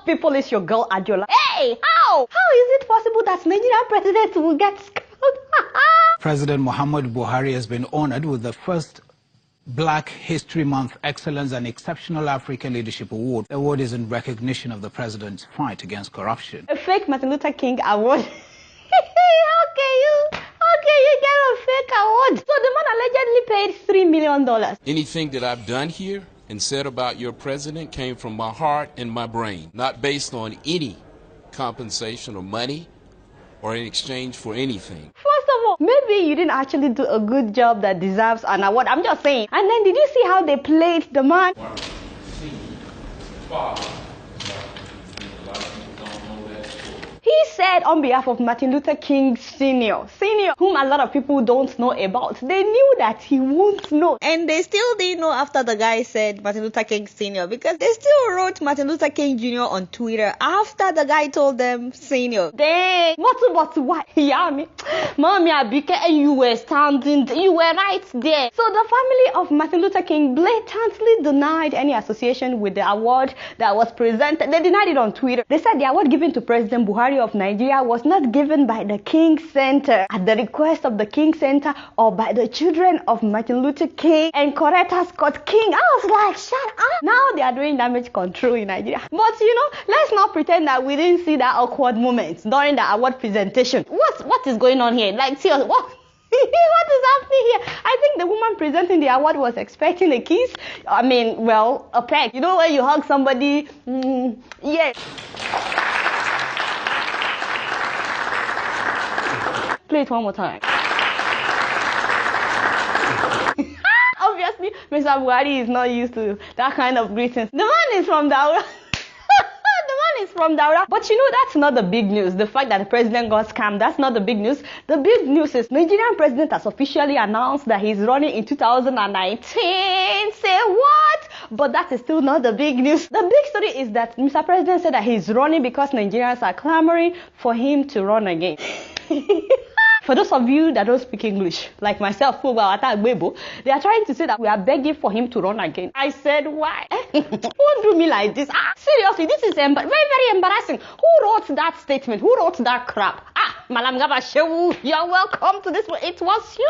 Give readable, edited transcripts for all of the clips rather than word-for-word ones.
people is your girl Adiola. Hey, how is it possible that Nigerian president will get scammed? President Muhammad Buhari has been honored with the first Black History Month Excellence and Exceptional African Leadership Award. The award is in recognition of the president's fight against corruption. A fake Martin Luther King award. Okay, you get a fake award. So the man allegedly paid $3 million. Anything that I've done here and said about your president came from my heart and my brain, not based on any compensation or money or in exchange for anything. First of all, maybe you didn't actually do a good job that deserves an award. I'm just saying. And then did you see how they played the man? He said on behalf of Martin Luther King Sr., whom a lot of people don't know about, they knew that he won't know. And they still didn't know after the guy said Martin Luther King Sr. because they still wrote Martin Luther King Jr. on Twitter after the guy told them Sr. Dang, but what? Yeah, Mommy Abike, and you were standing, you were right there. So the family of Martin Luther King blatantly denied any association with the award that was presented. They denied it on Twitter. They said the award given to President Buhari of Nigeria was not given by the King Center at the request of the King Center or by the children of Martin Luther King and Coretta Scott King. I was like, shut up. Now they are doing damage control in Nigeria. But let's not pretend that we didn't see that awkward moment during the award presentation. What is going on here? Like, seriously, what? What is happening here? I think the woman presenting the award was expecting a kiss. A peck. You know when you hug somebody? Yeah. Play it one more time. Obviously, Mr. Buhari is not used to that kind of greetings. The man is from Daura. But that's not the big news. The fact that the president got scammed, that's not the big news. The big news is Nigerian president has officially announced that he's running in 2019. Say what? But that is still not the big news. The big story is that Mr. President said that he's running because Nigerians are clamoring for him to run again. For those of you that don't speak English, like myself, they are trying to say that we are begging for him to run again. I said, why? Don't do me like this. Seriously, this is very, very embarrassing. Who wrote that statement? Who wrote that crap? Malam Gabashewu, you're welcome to this one. It was you.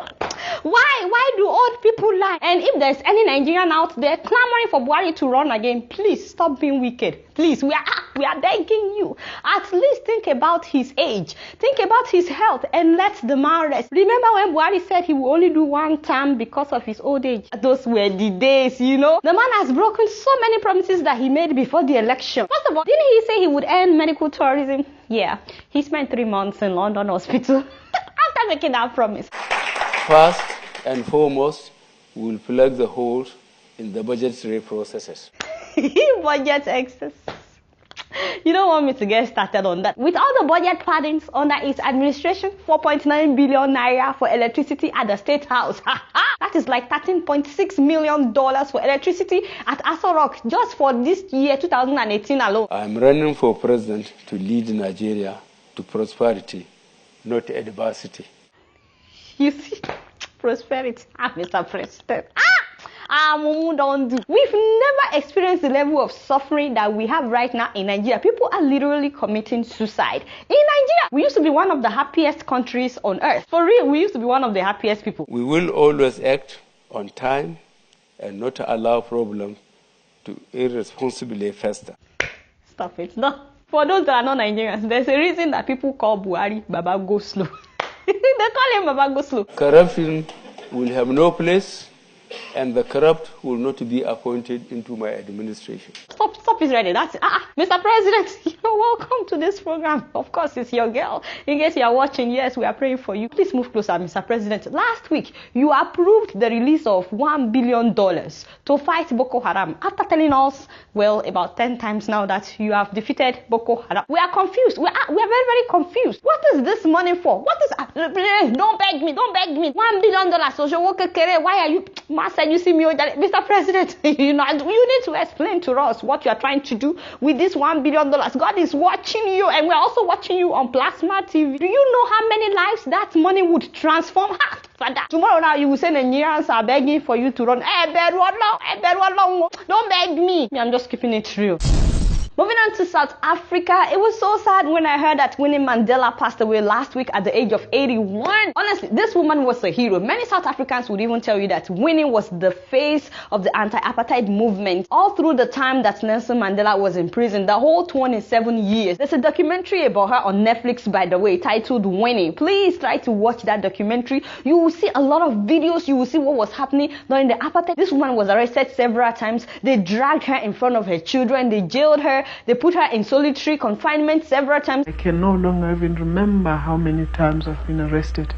Why do old people lie? And if there's any Nigerian out there clamoring for Buhari to run again, please stop being wicked. Please, we are begging you. At least think about his age. Think about his health and let the man rest. Remember when Buhari said he will only do one term because of his old age? Those were the days, The man has broken so many promises that he made before the election. First of all, didn't he say he would end medical tourism? Yeah, he spent 3 months in London hospital after making that promise. First and foremost, we will plug the holes in the budgetary processes. Budget excess. You don't want me to get started on that. With all the budget paddings under its administration, 4.9 billion naira for electricity at the State House. That is like $13.6 million for electricity at Aso Rock just for this year, 2018 alone. I'm running for president to lead Nigeria to prosperity, not adversity. You see, prosperity. Mr. President. Don't do. We've never experienced the level of suffering that we have right now in Nigeria. People are literally committing suicide. In Nigeria, we used to be one of the happiest countries on earth. For real, we used to be one of the happiest people. We will always act on time and not allow problems to irresponsibly fester. Stop it. No. For those that are not Nigerians, there's a reason that people call Buhari Baba Go Slow. They call him Baba Go Slow. Corruption will have no place, and the corrupt will not be appointed into my administration. Stop is ready. That's it. Mr. President, you're welcome to this program. Of course, it's your girl. In case you are watching, yes, we are praying for you. Please move closer, Mr. President. Last week, you approved the release of $1 billion to fight Boko Haram after telling us, well, about 10 times now that you have defeated Boko Haram. We are confused. We are very, very confused. What is this money for? What is... Don't beg me. $1 billion. So, why are you... Master, you see me, Mr. President, you need to explain to us what you are trying to do with this $1 billion. God is watching you, and we're also watching you on Plasma TV. Do you know how many lives that money would transform? Father, tomorrow now you will say Nigerians are begging for you to run. Don't beg me. I'm just keeping it real. Moving on to South Africa, it was so sad when I heard that Winnie Mandela passed away last week at the age of 81. Honestly, this woman was a hero. Many South Africans would even tell you that Winnie was the face of the anti-apartheid movement all through the time that Nelson Mandela was in prison, the whole 27 years. There's a documentary about her on Netflix, by the way, titled Winnie. Please try to watch that documentary. You will see a lot of videos. You will see what was happening during the apartheid. This woman was arrested several times. They dragged her in front of her children. They jailed her. They put her in solitary confinement several times. I can no longer even remember how many times I've been arrested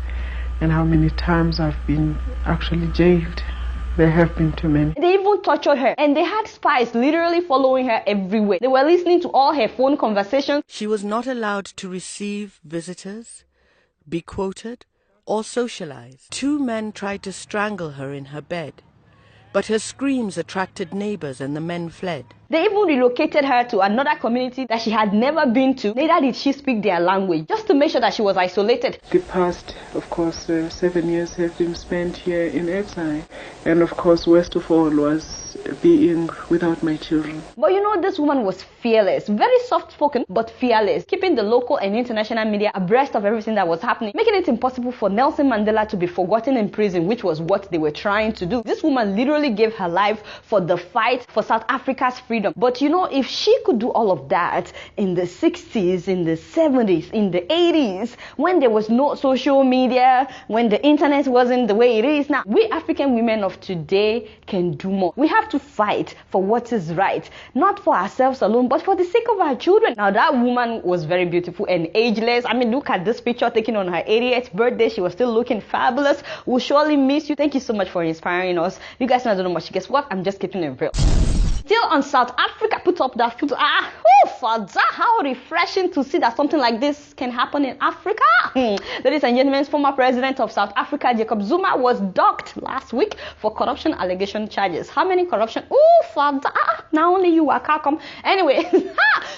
and how many times I've been actually jailed. There have been too many. They even tortured her, and they had spies literally following her everywhere. They were listening to all her phone conversations. She was not allowed to receive visitors, be quoted, or socialize. 2 men tried to strangle her in her bed, but her screams attracted neighbors and the men fled. They even relocated her to another community that she had never been to. Neither did she speak their language, just to make sure that she was isolated. The past, of course, 7 years have been spent here in exile. And of course, worst of all was being without my children. But you know, this woman was fearless, very soft-spoken, but fearless, keeping the local and international media abreast of everything that was happening, making it impossible for Nelson Mandela to be forgotten in prison, which was what they were trying to do. This woman literally gave her life for the fight for South Africa's freedom. But you know, if she could do all of that in the 60s, in the 70s, in the 80s, when there was no social media, when the internet wasn't the way it is now, we African women of today can do more. We have to fight for what is right, not for ourselves alone, but for the sake of our children. Now, that woman was very beautiful and ageless. I mean, look at this picture taken on her 80th birthday. She was still looking fabulous. We'll surely miss you. Thank you so much for inspiring us. You guys know I don't know much. Guess what? I'm just keeping it real. Still on South Africa, put up that photo. Father, how refreshing to see that something like this can happen in Africa. Ladies and gentlemen, former president of South Africa, Jacob Zuma, was docked last week for corruption allegation charges. How many corruption? Father, now only you are come. Anyway,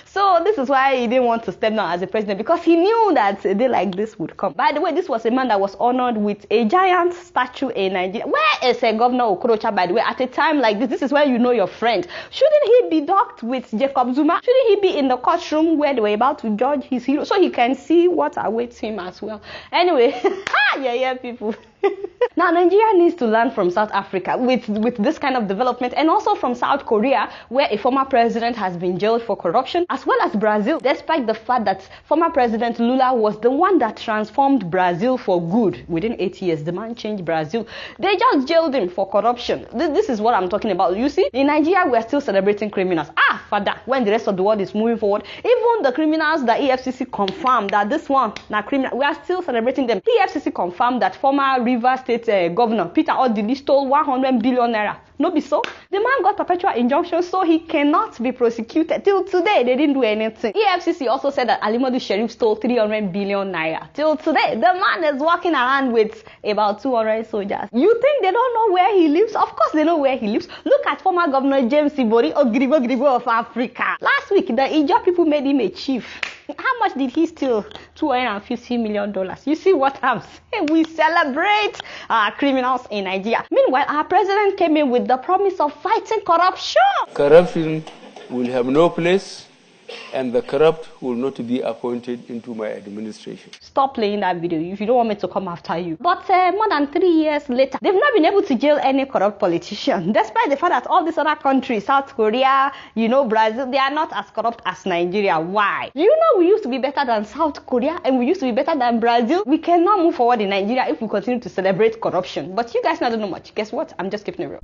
so this is why he didn't want to step down as a president, because he knew that a day like this would come. By the way, this was a man that was honored with a giant statue in Nigeria. Where is Governor Okorocha, by the way, at a time like this? This is where you know your friend. Shouldn't he be docked with Jacob Zuma? Shouldn't he be in the courtroom where they were about to judge his hero, so he can see what awaits him as well? Anyway, yeah, people. Now, Nigeria needs to learn from South Africa with this kind of development, and also from South Korea, where a former president has been jailed for corruption, as well as Brazil, despite the fact that former President Lula was the one that transformed Brazil for good. Within 8 years, the man changed Brazil. They just jailed him for corruption. This is what I'm talking about. You see, in Nigeria, we are still celebrating criminals. Father, when the rest of the world is moving forward, even the criminals, the EFCC confirmed that this one, now criminal, we are still celebrating them. The EFCC confirmed that former Rivers State Governor Peter Odili stole 100 billion naira. No be so? The man got perpetual injunction, so he cannot be prosecuted. Till today, they didn't do anything. EFCC also said that Alimadu Sheriff stole 300 billion naira. Till today, the man is walking around with about 200 soldiers. You think they don't know where he lives? Of course they know where he lives. Look at former Governor James Ibori Ogribo of Africa. Last week, the Ija people made him a chief. How much did he steal? $250 million. You see what I'm saying? We celebrate criminals in Nigeria. Meanwhile, our president came in with the promise of fighting corruption. Corruption will have no place, and the corrupt will not be appointed into my administration. Stop playing that video if you don't want me to come after you. But more than 3 years later, they've not been able to jail any corrupt politician, despite the fact that all these other countries, South Korea, Brazil, they are not as corrupt as Nigeria. Why? You know, we used to be better than South Korea, and we used to be better than Brazil. We cannot move forward in Nigeria if we continue to celebrate corruption. But you guys don't know much. Guess what? I'm just keeping it real.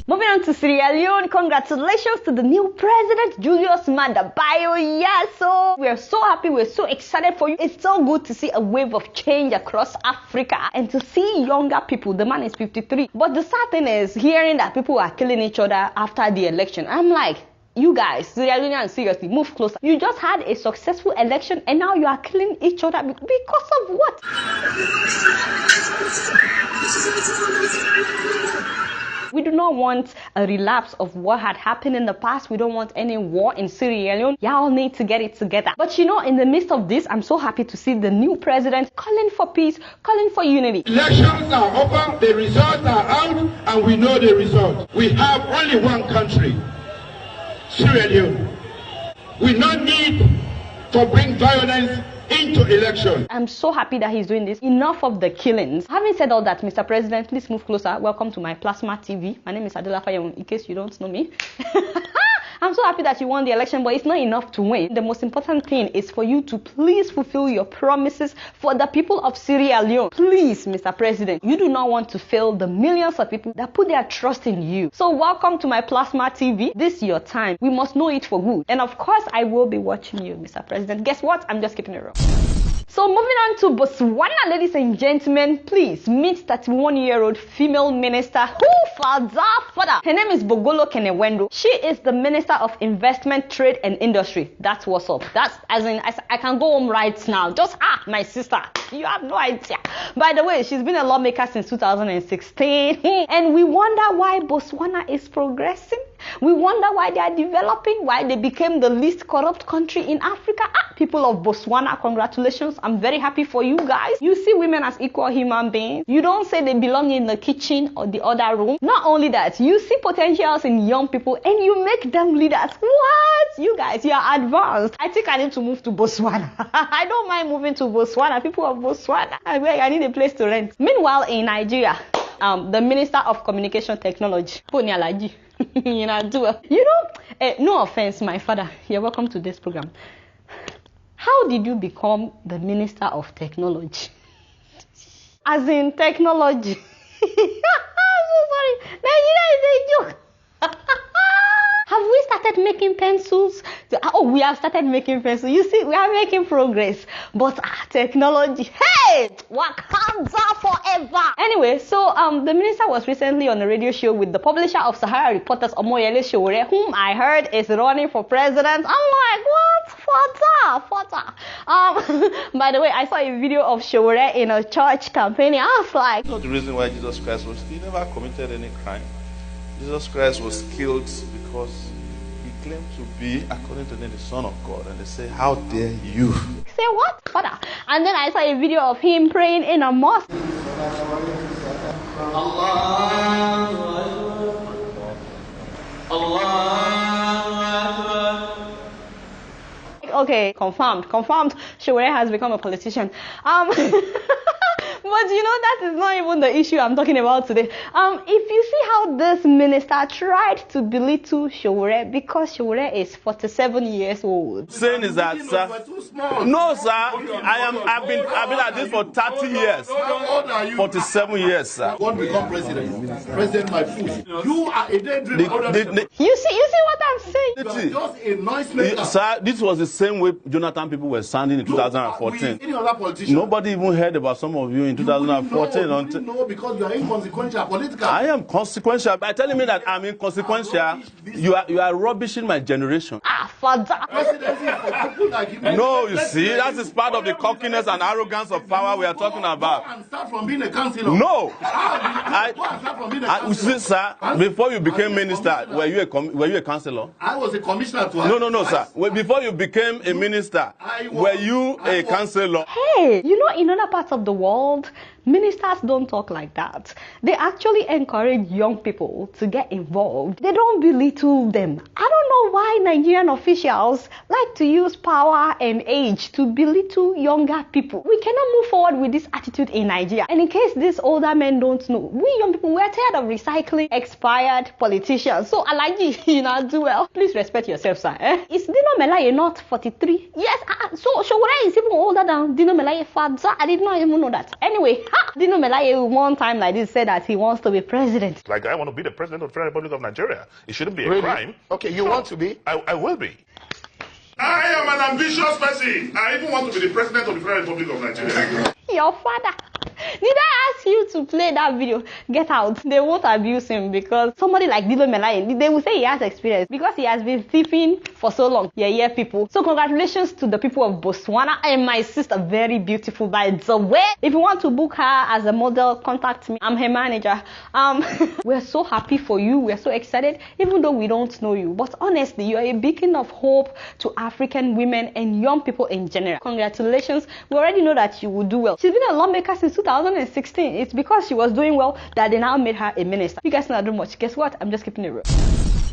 Moving on to Sierra Leone, congratulations to the new president, Julius Maada Bio. Yes, so we're so happy, we're so excited for you. It's so good to see a wave of change across Africa and to see younger people. The man is 53. But the sad thing is hearing that people are killing each other after the election. I'm like, you guys, Sierra Leoneans, seriously, move closer. You just had a successful election and now you are killing each other because of what? We do not want a relapse of what had happened in the past. We don't want any war in Sierra Leone. Y'all need to get it together. But in the midst of this, I'm so happy to see the new president calling for peace, calling for unity. Elections are over, the results are out, and we know the result. We have only one country, Sierra Leone. We not need to bring violence into election. I'm so happy that he's doing this. Enough of the killings. Having said all that, Mr. President, please move closer. Welcome to my plasma TV. My name is Adela Fayon, in case you don't know me. I'm so happy that you won the election, but it's not enough to win. The most important thing is for you to please fulfill your promises for the people of Sierra Leone. Please, Mr. President, you do not want to fail the millions of people that put their trust in you. So welcome to my plasma TV. This is your time. We must know it for good. And of course, I will be watching you, Mr. President. Guess what? I'm just keeping it real. So moving on to Botswana, ladies and gentlemen, please meet 31-year-old female minister father. Her name is Bogolo Kenewendo. She is the Minister of Investment, Trade and Industry. That's what's up. That's as in I can go home right now. Just my sister. You have no idea. By the way, she's been a lawmaker since 2016. And we wonder why Botswana is progressing. We wonder why they are developing, why they became the least corrupt country in Africa. People of Botswana, congratulations. I'm very happy for you guys. You see women as equal human beings. You don't say they belong in the kitchen or the other room. Not only that, you see potentials in young people and you make them leaders. What? You guys, you are advanced. I think I need to move to Botswana. I don't mind moving to Botswana. People of Botswana, I need a place to rent. Meanwhile, in Nigeria, the Minister of Communication Technology, you know, no offense, my father. You're welcome to this program. How did you become the Minister of Technology? As in technology. I'm so sorry. Nigeria is a joke. Have we started making pencils? Oh, we have started making pencils. You see, we are making progress. But technology, hey, Wakanda forever. Anyway, so the minister was recently on a radio show with the publisher of Sahara Reporters, Omoyele Sowore, whom I heard is running for president. I'm like, what? Fata. By the way, I saw a video of Sowore in a church campaign. I was like, that's not the reason why Jesus Christ he never committed any crime. Jesus Christ was killed because he claimed to be, according to them, the Son of God. And they say, how dare you? Say what? Father. And then I saw a video of him praying in a mosque. Okay, confirmed. Sowore has become a politician. But you know, that is not even the issue I'm talking about today. If you see how this minister tried to belittle Sowore because Sowore is 47 years old. Saying is that, sir, no, sir, I've been at this for 30 years. 47 years, sir. God become president. President my food. You are a daydream. You see what I'm saying? You are just a noise maker. Sir, this was the same way Jonathan people were sounding in 2014. Any other politician. Nobody even heard about some of you in 2014. No, because you are inconsequential politically. I am consequential. By telling me that I'm inconsequential, you are rubbishing my generation. Father. Presidency is for people like you. No, you see, that is part of the cockiness and arrogance of power we are talking about. Go and start from being a councillor. No. Go and start from being a councillor. See, sir, before you became minister, were you a councillor? I was a commissioner to No, sir. Before you became a minister, were you a councillor? Hey, you know, in other parts of the world, ministers don't talk like that. They actually encourage young people to get involved. They don't belittle them. I don't know why Nigerian officials like to use power and age to belittle younger people. We cannot move forward with this attitude in Nigeria. And in case these older men don't know, we young people, we're tired of recycling expired politicians. So, Alaji, you know, do well. Please respect yourself, sir. Is Dino Melaye not 43? Yes, so Sowore is even older than Dino Melaye father. I did not even know that. Anyway, Dino Melaye one time like this said that he wants to be president. Like, I want to be the president of the Federal Republic of Nigeria. It shouldn't be a Really? crime. Okay, you want to be? I will be. I am an ambitious person. I even want to be the president of the Federal Republic of Nigeria. Your father. Did I ask you to play that video? Get out. They won't abuse him because somebody like Dino Melaye, they will say he has experience because he has been thieving for so long. Yeah, people. So congratulations to the people of Botswana and my sister, very beautiful by the way. If you want to book her as a model, contact me. I'm her manager. We're so happy for you. We're so excited, even though we don't know you. But honestly, you are a beacon of hope to African women and young people in general. Congratulations. We already know that you will do well. She's been a lawmaker since 2016. It's because she was doing well that they now made her a minister. You guys not do much. Guess what? I'm just keeping it real.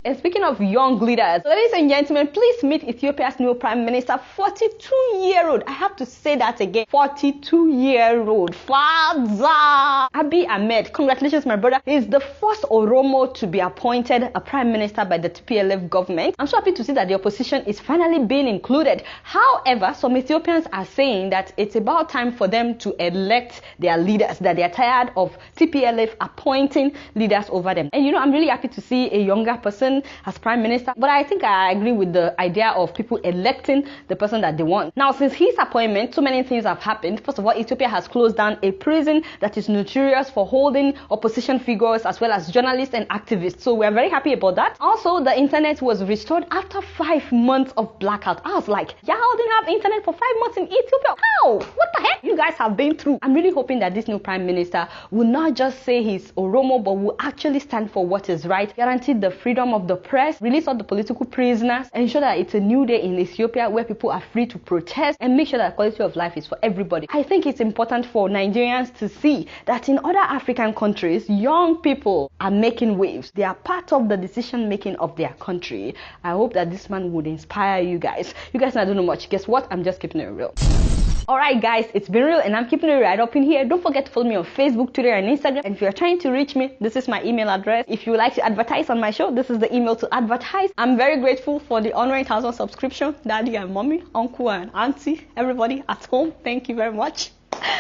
And speaking of young leaders, ladies and gentlemen, please meet Ethiopia's new Prime Minister, 42-year-old. I have to say that again, 42-year-old Father Abiy Ahmed. Congratulations, my brother. He is the first Oromo to be appointed a Prime Minister by the TPLF government. I'm so happy to see that the opposition is finally being included. However, some Ethiopians are saying that it's about time for them to elect their leaders, that they are tired of TPLF appointing leaders over them. And you know, I'm really happy to see a younger person as Prime Minister, but I think I agree with the idea of people electing the person that they want. Now, since his appointment, so many things have happened. First of all, Ethiopia has closed down a prison that is notorious for holding opposition figures as well as journalists and activists. So we're very happy about that. Also, the internet was restored after 5 months of blackout. I was like, y'all didn't have internet for 5 months in Ethiopia? How? What the heck? You guys have been through. I'm really hoping that this new Prime Minister will not just say he's Oromo, but will actually stand for what is right, guarantee the freedom of the press, release all the political prisoners, ensure that it's a new day in Ethiopia where people are free to protest, and make sure that quality of life is for everybody. I think it's important for Nigerians to see that in other African countries, young people are making waves. They are part of the decision making of their country. I hope that this man would inspire you guys. You guys don't know much. Guess what? I'm just keeping it real. Alright guys, it's been real and I'm keeping it right up in here. Don't forget to follow me on Facebook, Twitter and Instagram. And if you're trying to reach me, this is my email address. If you would like to advertise on my show, this is the email to advertise. I'm very grateful for the 100,000 subscription. Daddy and mommy, uncle and auntie, everybody at home. Thank you very much.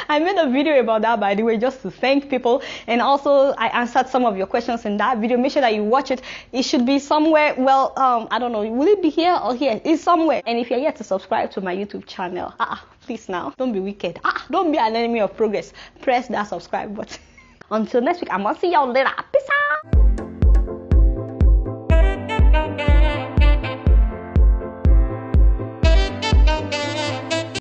I made a video about that, by the way, just to thank people, and also I answered some of your questions in that video. Make sure that you watch it. It should be somewhere, well, I don't know, will it be here or here? It's somewhere. And if you're yet to subscribe to my YouTube channel, please now, don't be wicked. Don't be an enemy of progress. Press that subscribe button. Until next week, I'm gonna see y'all later.